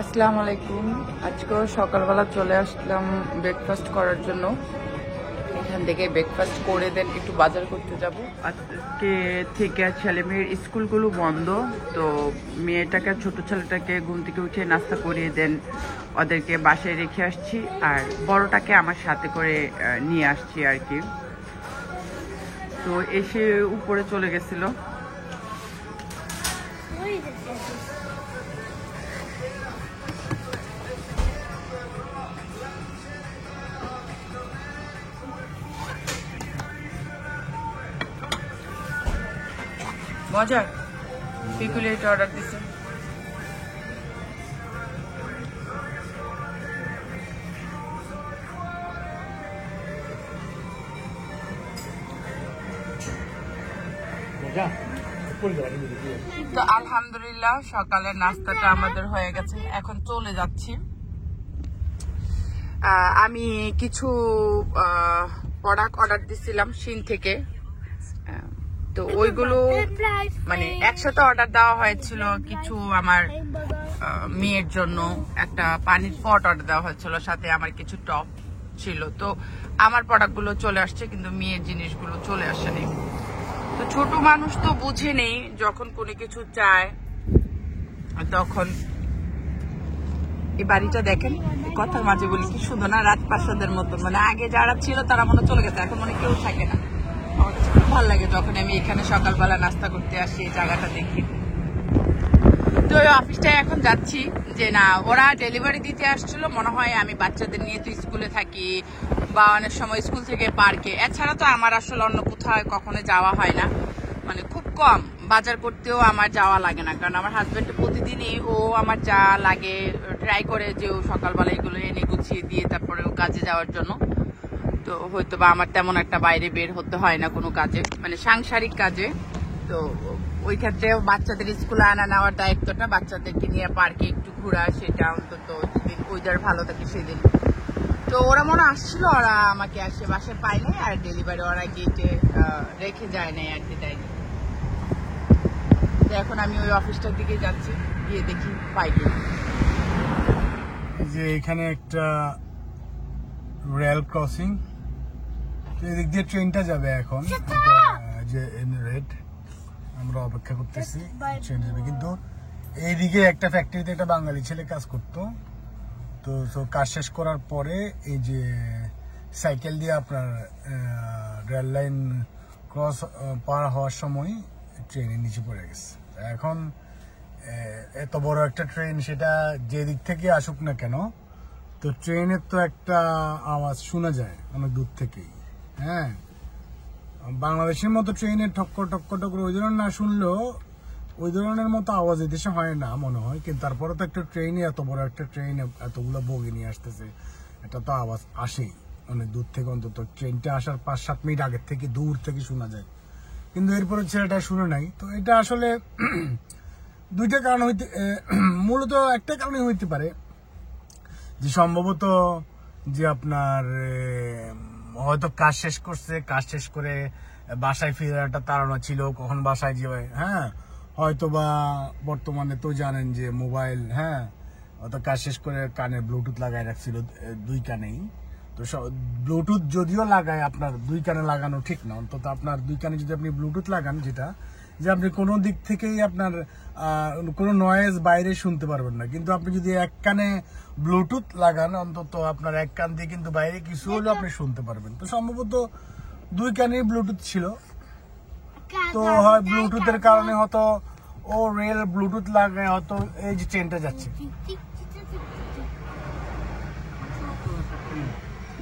আসসালামু আলাইকুম। আজকেও সকালবেলা চলে আসলাম ব্রেকফাস্ট করার জন্য। এখান থেকে ব্রেকফাস্ট করে দেন একটু বাজার করতে যাব। আজকে থেকে ছেলে মেয়ের স্কুলগুলো বন্ধ, তো মেয়েটাকে ছোট ছেলেটাকে ঘুম থেকে উঠে নাস্তা করিয়ে দেন, ওদেরকে বাসায় রেখে আসছি, আর বড়টাকে আমার সাথে করে নিয়ে আসছি আর কি। তো এসে উপরে চলে গেছিল। মজার পিকুলেট অর্ডার দিছে। তো আলহামদুলিল্লাহ সকালের নাস্তাটা আমাদের হয়ে গেছে, এখন চলে যাচ্ছি। আমি কিছু প্রোডাক্ট অর্ডার দিছিলাম শিন থেকে, তো ওইগুলো মানে একসাথে অর্ডার দেওয়া হয়েছিল। কিছু আমার মেয়ের জন্য একটা পানির পট অর্ডার দেওয়া হয়েছিল, সাথে আমার কিছু টপ ছিল। তো আমার প্রোডাক্টগুলো চলে আসছে, কিন্তু মেয়ের জিনিসগুলো চলে আসেনি। তো ছোট মানুষ তো বুঝে নেই, যখন কোনো কিছু চায় তখন। এই বাড়িটা দেখেন, কথার মাঝে বলি কি সুন্দর না, রাজপ্রাসাদের মতন। মানে আগে যারা ছিল তারা মনে চলে গেছে, এখন মনে কেউ থাকে না। আমার কাছে খুব ভালো লাগে যখন আমি এখানে সকালবেলা নাস্তা করতে আসি, এই জায়গাটা দেখি। তো ওই অফিসটায় এখন যাচ্ছি, যে না ওরা ডেলিভারি দিতে আসছিল মনে হয়। আমি বাচ্চাদের নিয়ে তো স্কুলে থাকি, বা অনেক সময় স্কুল থেকে পার্কে, এছাড়া তো আমার আসলে অন্য কোথাও কখনো যাওয়া হয় না। মানে খুব কম বাজার করতেও আমার যাওয়া লাগে না, কারণ আমার হাজবেন্ড প্রতিদিনই ও আমার যা লাগে ট্রাই করে যে ও সকালবেলা এগুলো এনে গুছিয়ে দিয়ে তারপরে ও কাজে যাওয়ার জন্য। তো হয়তো বা আমার তেমন একটা বাইরে বের হতে হয় না কোনো কাজে, মানে সাংসারিক কাজে। তো ওই ক্ষেত্রে বাচ্চাদের স্কুলে আনা নেওয়ার দায়িত্বটা, বাচ্চাদেরকে নিয়ে পার্কে একটু ঘোরা, সেটা অন্তত যেদিন ওয়েদার ভালো থাকে সেদিন। তো ওরা মনে আসছিল, ওরা আমাকে আসে বাসায় পায় নাই, আর ডেলিভারি ওরা গেটে রেখে যায় নাই আর কি, দেয়নি। তো এখন আমি ওই অফিসটার দিকে যাচ্ছি, গিয়ে দেখি পাই কি। যে এখানে একটা রেল ক্রসিং, এদিক দিয়ে ট্রেনটা যাবে এখন, যে রেড আমরা অপেক্ষা করতেছি ট্রেন যাবে। কিন্তু এইদিকে একটা ফ্যাক্টরিতে একটা বাঙালি ছেলে কাজ করতো, তো কাজ শেষ করার পরে এই যে সাইকেল দিয়ে আপনার রেল লাইন ক্রস পার হওয়ার সময় ট্রেনের নিচে পড়ে গেছে। এখন এত বড় একটা ট্রেন, সেটা যে দিক থেকে আসুক না কেন, তো ট্রেনের তো একটা আওয়াজ শোনা যায় অনেক দূর থেকেই। হ্যাঁ, বাংলাদেশের মতো ট্রেনের ঠক্কর ঠক্কর ঠক্কর ওই ধরনের না শুনলেও ওই ধরনের মতো আওয়াজ এদেশে হয় না মনে হয়। কিন্তু তারপরে তো একটা ট্রেনই, এত বড় একটা ট্রেন এতগুলো বগি নিয়ে আসতেছে, এটা তো আওয়াজ আসেই অনেক দূর থেকে। অন্তত ট্রেনটা আসার 5-7 মিনিট আগের থেকে দূর থেকে শোনা যায়, কিন্তু এরপরে ছেলেটা শুনে নাই। তো এটা আসলে দুইটা কারণ হইতে, মূলত একটা কারণে হইতে পারে, যে সম্ভবত যে আপনার হয়তো কাজ শেষ করছে, কাজ শেষ করে বাসায় ফেরাটা তাড়ানো ছিল, কখন বাসায় যাবে। হ্যাঁ, হয়তো বা বর্তমানে তো জানেন যে মোবাইল, হ্যাঁ, হয়তো কাজ শেষ করে কানে ব্লুটুথ লাগাই রাখছিল দুই কানেই। তো ব্লুটুথ যদিও লাগায়, আপনার দুই কানে লাগানো ঠিক না, অন্তত আপনার দুই কানে যদি আপনি ব্লুটুথ লাগান, যেটা যে আপনি কোনো দিক থেকেই আপনার কোনো নয়েজ বাইরে শুনতে পারবেন না। কিন্তু আপনি যদি এক কানে ব্লুটুথ লাগান, অন্তত আপনার এক কান দিয়ে কিন্তু বাইরে কিছু হলেও আপনি শুনতে পারবেন। তো সম্ভবত দুই কানেই ব্লুটুথ ছিল, তো হয় ব্লুটুথের কারণে হয়তো ও রেল ব্লুটুথ লাগায়, হয়তো এই যে ট্রেনটা যাচ্ছে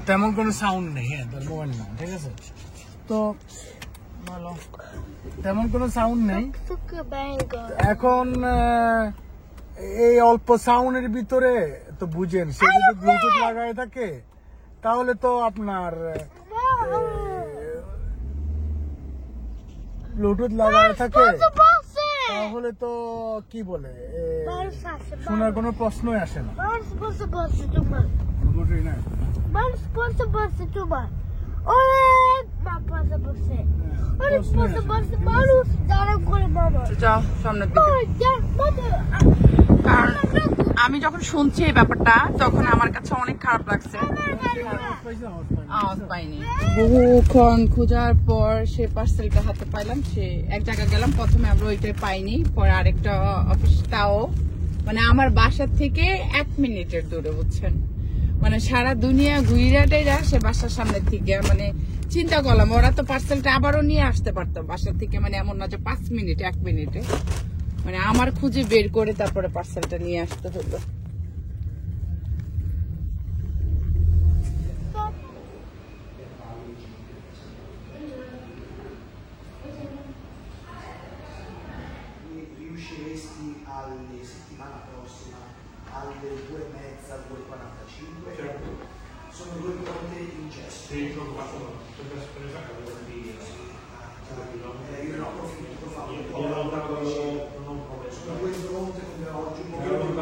তেমন কোনো সাউন্ড নেই। হ্যাঁ, তোর মোবাইল না, ঠিক আছে, তো ভালো, তেমন কোনো সাউন্ড নেই এখন। এই অল্প সাউন্ডের ভিতরে তো বুঝেন, সে যদি ব্লুটুথ লাগায় থাকে তাহলে তো আপনার ব্লুটুথ লাগায় থাকে, তাহলে তো কি বলে, শোনার কোনো প্রশ্নই আসে না। যাও সামনের দিকে। কারণ আমি যখন শুনছি এই ব্যাপারটা তখন আমার কাছে অনেক খারাপ লাগছে। আওয়াজ পাইনি, বহুক্ষণ খোঁজার পর সে পার্সেলটা হাতে পাইলাম। সে এক জায়গায় গেলাম, প্রথমে আমরা ওইটাই পাইনি, পরে আরেকটা অফিসটাও মানে আমার বাসার থেকে 1 মিনিটের দূরে, বুঝছেন, মানে সারা দুনিয়া ঘুরাটাই যা সে বাসার সামনে থেকে। মানে চিন্তা করলাম ওরা তো পার্সেলটা আবারও নিয়ে আসতে পারতো বাসার থেকে, মানে এমন না যে 5 মিনিট 1 মিনিটে, মানে আমার খুঁজে বের করে তারপরে পার্সেলটা নিয়ে আসতে হলো। Riusciresti alle settimana prossima alle 2:30, 2:45? Certo. Sono 2 volte in gesto. Sì, sono fatto per spesa che avevo di Io non approfitto, io non ho sono 2 pronte come oggi. Io non